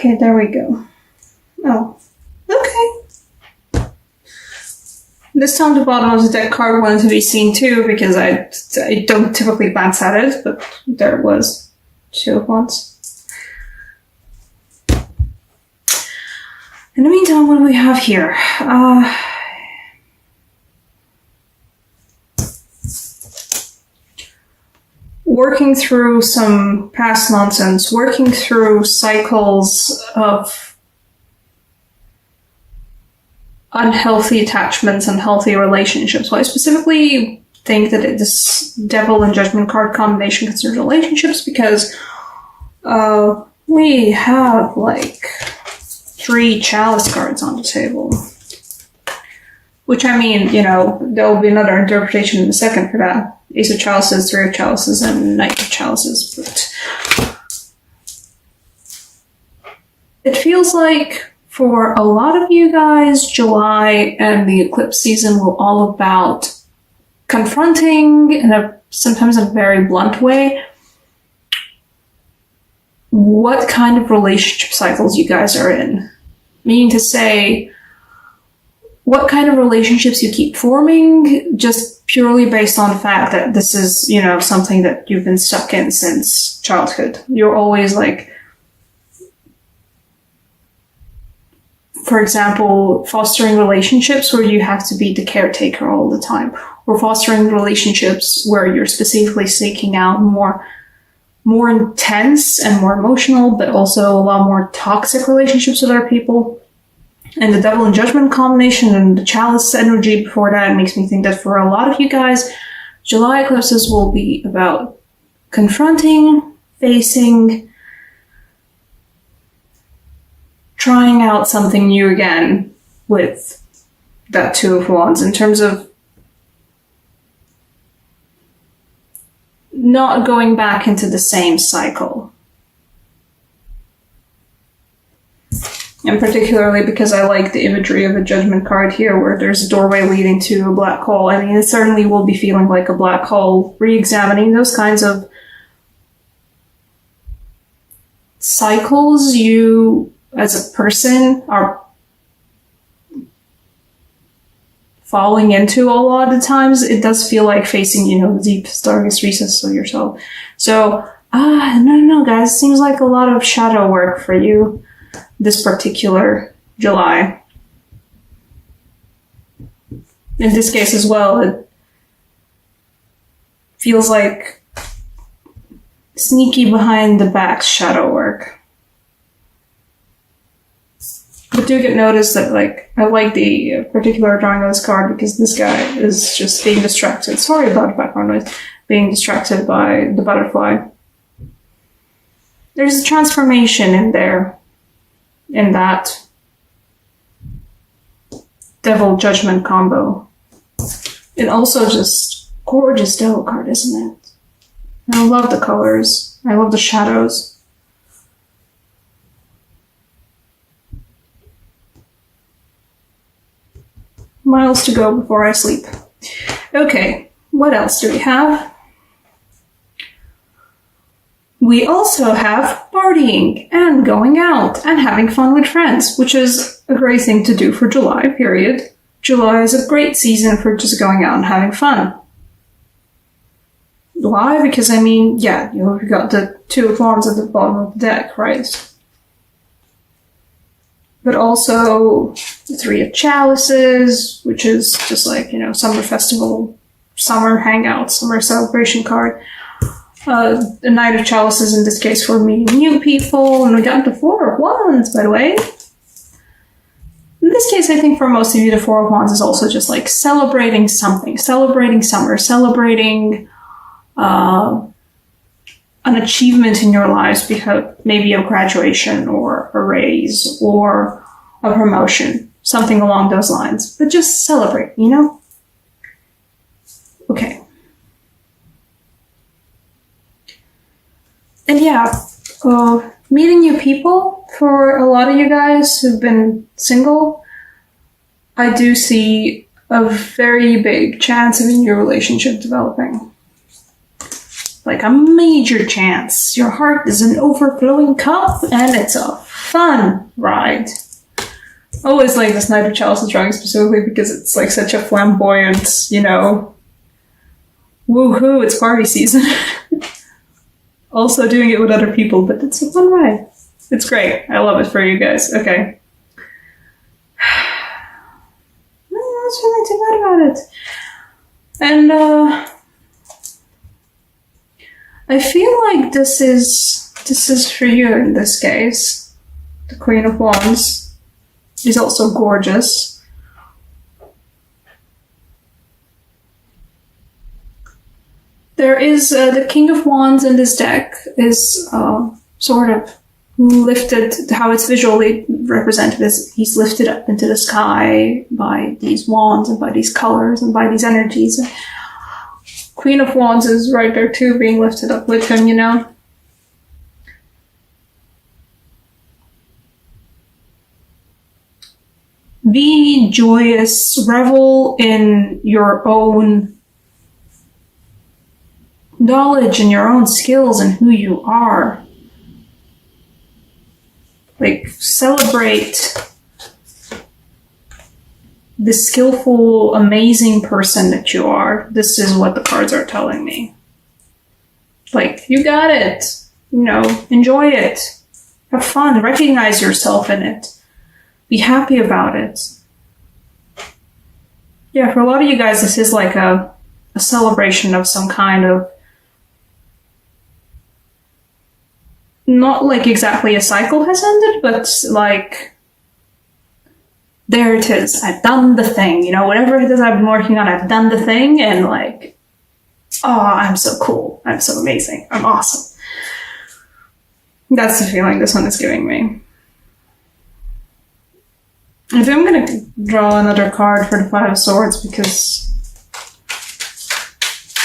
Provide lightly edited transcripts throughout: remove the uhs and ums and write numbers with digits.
Okay, there we go. Oh, okay. This time the bottom of the deck card wanted to be seen too, because I don't typically glance at it, but there it was. 2 of Wands. In the meantime, what do we have here? Working through some past nonsense, working through cycles of unhealthy attachments, unhealthy relationships. So I specifically think that this Devil and Judgment card combination concerns relationships because we have like 3 Chalice cards on the table. Which, I mean, you know, there will be another interpretation in a second for that. Ace of Chalices, 3 of Chalices, and Knight of Chalices. But it feels like for a lot of you guys, July and the eclipse season were all about confronting, sometimes in a very blunt way, what kind of relationship cycles you guys are in. Meaning to say, what kind of relationships you keep forming, just purely based on the fact that this is, you know, something that you've been stuck in since childhood. You're always like, for example, fostering relationships where you have to be the caretaker all the time, or fostering relationships where you're specifically seeking out more intense and more emotional, but also a lot more toxic relationships with other people. And the Devil and Judgment combination and the Chalice energy before that makes me think that for a lot of you guys, July eclipses will be about confronting, facing, trying out something new again with that 2 of Wands in terms of not going back into the same cycle. And particularly because I like the imagery of a Judgment card here where there's a doorway leading to a black hole. I mean, it certainly will be feeling like a black hole, re-examining those kinds of cycles you, as a person, are falling into a lot of the times. It does feel like facing, you know, the deepest, darkest recesses of yourself. So, no, guys, it seems like a lot of shadow work for you this particular July. In this case as well, it feels like sneaky behind the back shadow work. But do get noticed that, like, I like the particular drawing of this card because this guy is just being distracted. Sorry about the background noise. Being distracted by the butterfly. There's a transformation in there. In that Devil Judgment combo. And also just gorgeous Devil card, isn't it? And I love the colors. I love the shadows. Miles to go before I sleep. Okay, what else do we have? We also have partying and going out and having fun with friends, which is a great thing to do for July, period. July is a great season for just going out and having fun. Why? Because, I mean, yeah, you've got the 2 of Wands at the bottom of the deck, right? But also the 3 of Chalices, which is just like, you know, summer festival, summer hangout, summer celebration card. The Knight of Chalices in this case for meeting new people, and we got the 4 of Wands, by the way. In this case, I think for most of you, the 4 of Wands is also just like celebrating something, celebrating summer, celebrating an achievement in your lives, because maybe a graduation or a raise or a promotion, something along those lines. But just celebrate, you know? Okay. And yeah, meeting new people, for a lot of you guys who've been single, I do see a very big chance of a new relationship developing. Like a major chance. Your heart is an overflowing cup and it's fun ride. I always like this Knight of Chalices drawing specifically because it's like such a flamboyant, you know, woohoo, it's party season. Also doing it with other people, but it's a fun ride. It's great. I love it for you guys. Okay. That's really too bad about it. And I feel like this is for you in this case. The Queen of Wands is also gorgeous. There is the King of Wands in this deck is sort of lifted, how it's visually represented is he's lifted up into the sky by these wands and by these colors and by these energies. Queen of Wands is right there too, being lifted up with him, you know. Be joyous, revel in your own knowledge and your own skills and who you are. Like, celebrate the skillful, amazing person that you are. This is what the cards are telling me. Like, you got it. You know, enjoy it. Have fun. Recognize yourself in it. Be happy about it. Yeah, for a lot of you guys, this is like a celebration of some kind of, not like exactly a cycle has ended, but like, there it is. I've done the thing, you know, whatever it is I've been working on, I've done the thing, and like, oh, I'm so cool. I'm so amazing. I'm awesome. That's the feeling this one is giving me. I think I'm going to draw another card for the Five of Swords because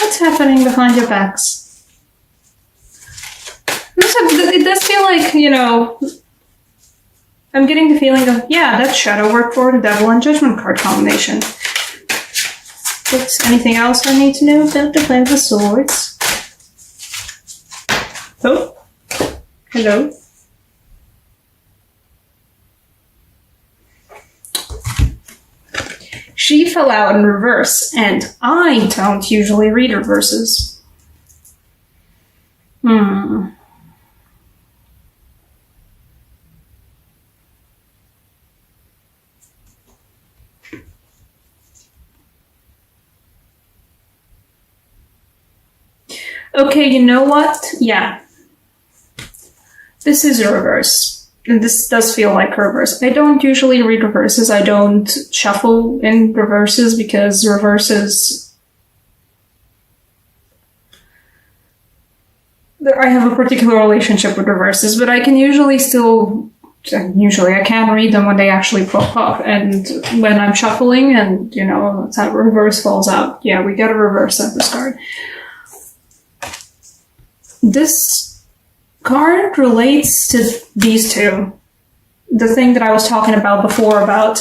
what's happening behind your backs? It does feel like, you know, I'm getting the feeling of, yeah, that's shadow work for the Devil and Judgment card combination. Oops, anything else I need to know about the Five of Swords? Oh, hello. She fell out in reverse, and I don't usually read reverses. Okay, you know what? Yeah. This is a reverse. And this does feel like a reverse. I don't usually read reverses. I don't shuffle in reverses because reverses... I have a particular relationship with reverses, but I can usually still... I can read them when they actually pop up. And when I'm shuffling and, you know, that reverse falls out, yeah, we get a reverse at this card. This card relates to these two. The thing that I was talking about before about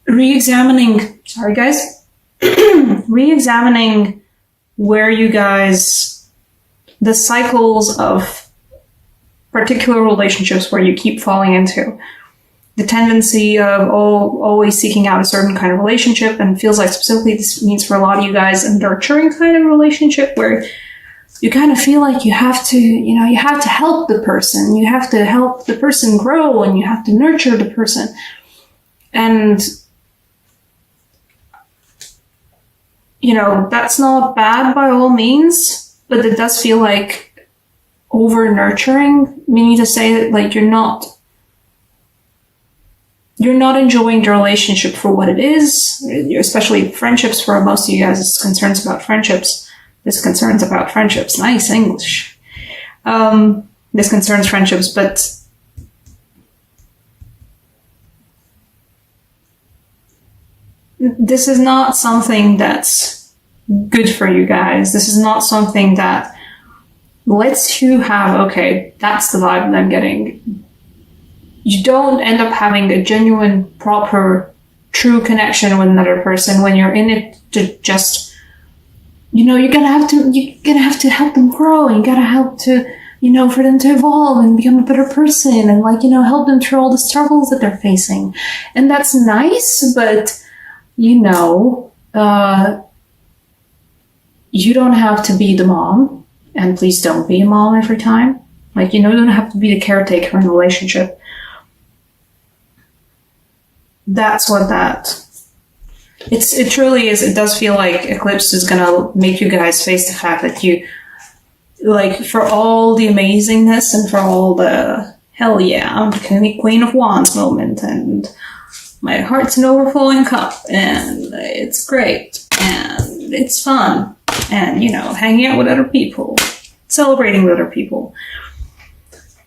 re-examining, sorry guys, re-examining where you guys, the cycles of particular relationships where you keep falling into. The tendency of always seeking out a certain kind of relationship, and feels like specifically this means for a lot of you guys a nurturing kind of relationship where you kind of feel like you have to, you know, you have to help the person. You have to help the person grow and you have to nurture the person. And, you know, that's not bad by all means, but it does feel like over nurturing, meaning to say that like you're not enjoying the relationship for what it is, especially friendships. For most of you guys, it's concerns about friendships. This concerns about friendships. Nice English. This concerns friendships, but this is not something that's good for you guys. This is not something that lets you have, okay, that's the vibe that I'm getting. You don't end up having a genuine, proper, true connection with another person when you're in it to just, you know, you're gonna have to help them grow, and you gotta help to for them to evolve and become a better person and like, help them through all the struggles that they're facing. And that's nice, but you don't have to be the mom, and please don't be a mom every time. Like, you don't have to be the caretaker in a relationship. That's what it truly is. It does feel like Eclipse is gonna make you guys face the fact that you, like, for all the amazingness and for all the, hell yeah, I'm the Queen of Wands moment, and my heart's an overflowing cup, and it's great, and it's fun, and, hanging out with other people, celebrating with other people.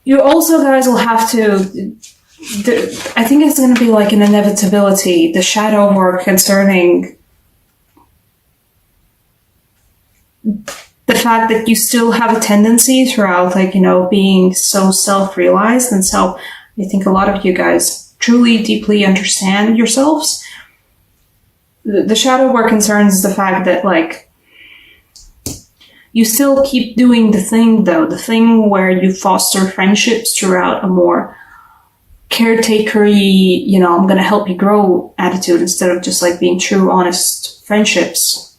You also, guys, will have to, I think it's going to be like an inevitability, the shadow work concerning the fact that you still have a tendency throughout, like, being so self-realized. And so I think a lot of you guys truly, deeply understand yourselves. The shadow work concerns the fact that, like, you still keep doing the thing, though, the thing where you foster friendships throughout a more caretakery, I'm going to help you grow attitude instead of just like being true, honest friendships.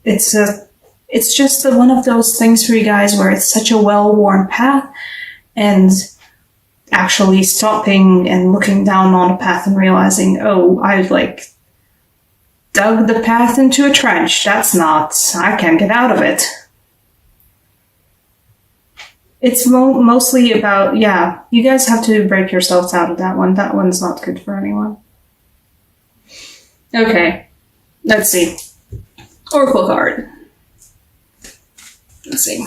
It's just one of those things for you guys where it's such a well-worn path, and actually stopping and looking down on a path and realizing, oh, I've like dug the path into a trench. I can't get out of it. It's mostly about, you guys have to break yourselves out of that one. That one's not good for anyone. Okay, let's see. Oracle card. Let's see.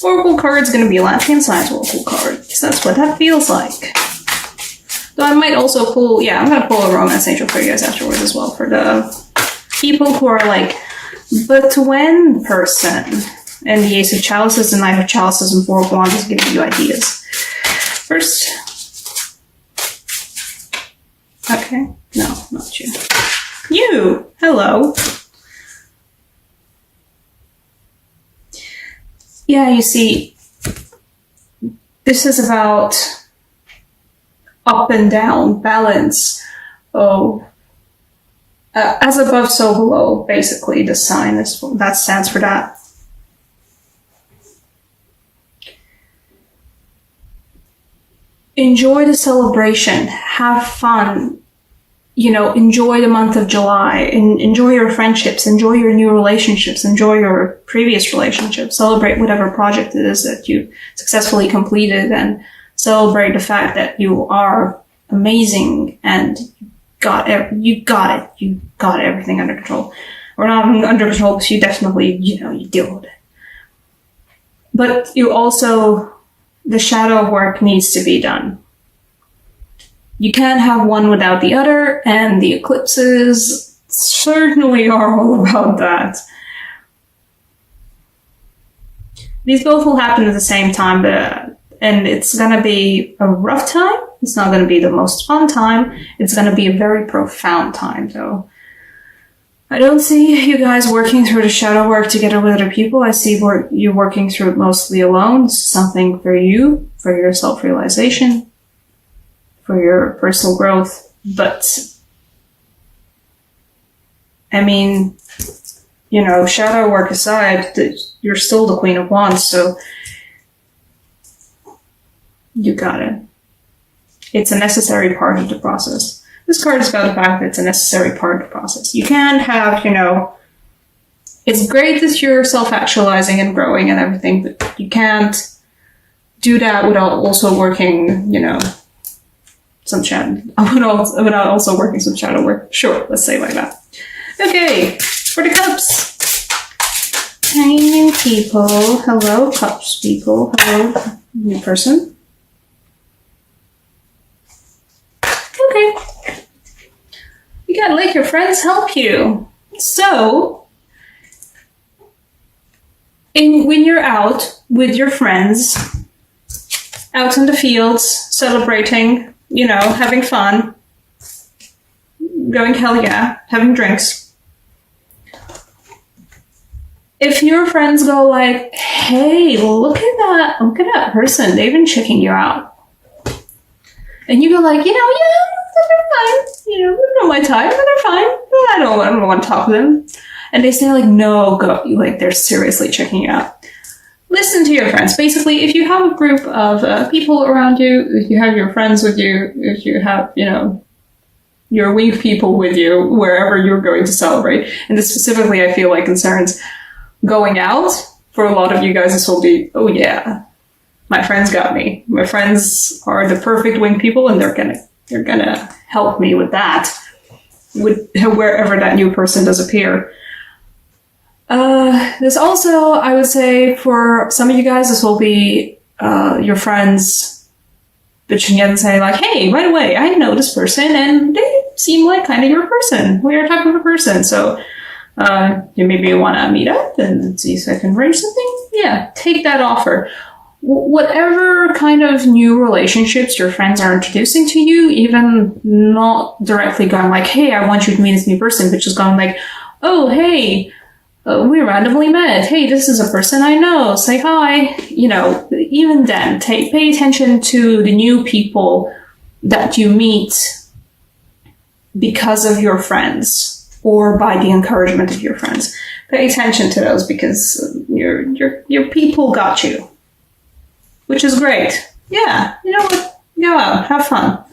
Oracle card's going to be a Latvian Science Oracle card, because that's what that feels like. Though I might also pull, I'm going to pull a Romance Angel for you guys afterwards as well, for the people who are like, but when person. And the Ace of Chalices, the Knight of Chalices, and Four of Wands is giving you ideas. First. Okay. No, not you. You! Hello. Yeah, you see, this is about up and down, balance. As above, so below, basically, the sign that stands for that. Enjoy the celebration, have fun, enjoy the month of July, enjoy your friendships, enjoy your new relationships, enjoy your previous relationships, celebrate whatever project it is that you successfully completed, and celebrate the fact that you are amazing and you got everything under control. Or not under control, because you definitely, you deal with it. But you also, the shadow work needs to be done. You can't have one without the other, and the eclipses certainly are all about that. These both will happen at the same time, and it's going to be a rough time. It's not going to be the most fun time. It's going to be a very profound time, though. I don't see you guys working through the shadow work together with other people. I see you working through it mostly alone. This is something for you, for your self-realization, for your personal growth. But, I mean, shadow work aside, you're still the Queen of Wands, so you got it. It's a necessary part of the process. This card is about the fact that it's a necessary part of the process. You can't have, it's great that you're self-actualizing and growing and everything, but you can't do that without also working, without also working some shadow work. Sure, let's say it like that. Okay, for the cups. Hey, new people. Hello, cups people. Hello, new person. Okay. You gotta let your friends help you. So, when you're out with your friends, out in the fields, celebrating, having fun, going hell yeah, having drinks, if your friends go like, hey, look at that person, they've been checking you out. And you go like, yeah, they're fine. They're not my type, but they're fine. I don't want to talk to them. And they say like, no, go. Like, they're seriously checking you out. Listen to your friends. Basically, if you have a group of people around you, if you have your friends with you, if you have, your weak people with you, wherever you're going to celebrate. And this specifically, I feel like, concerns going out. For a lot of you guys, this will be, oh yeah, my friends got me. My friends are the perfect wing people, and they're gonna help me with that, with wherever that new person does appear. This also, I would say, for some of you guys, this will be your friends bitching in and saying like, hey, by the way, I know this person, and they seem like kind of your person. We are type of a person, so you maybe want to meet up and see if I can arrange something. Yeah, take that offer. Whatever kind of new relationships your friends are introducing to you, even not directly going like, hey, I want you to meet this new person, but just going like, oh, hey, we randomly met. Hey, this is a person I know. Say hi. Even then, pay attention to the new people that you meet because of your friends or by the encouragement of your friends. Pay attention to those because your people got you. Which is great. Yeah, you know what? Go out, have fun.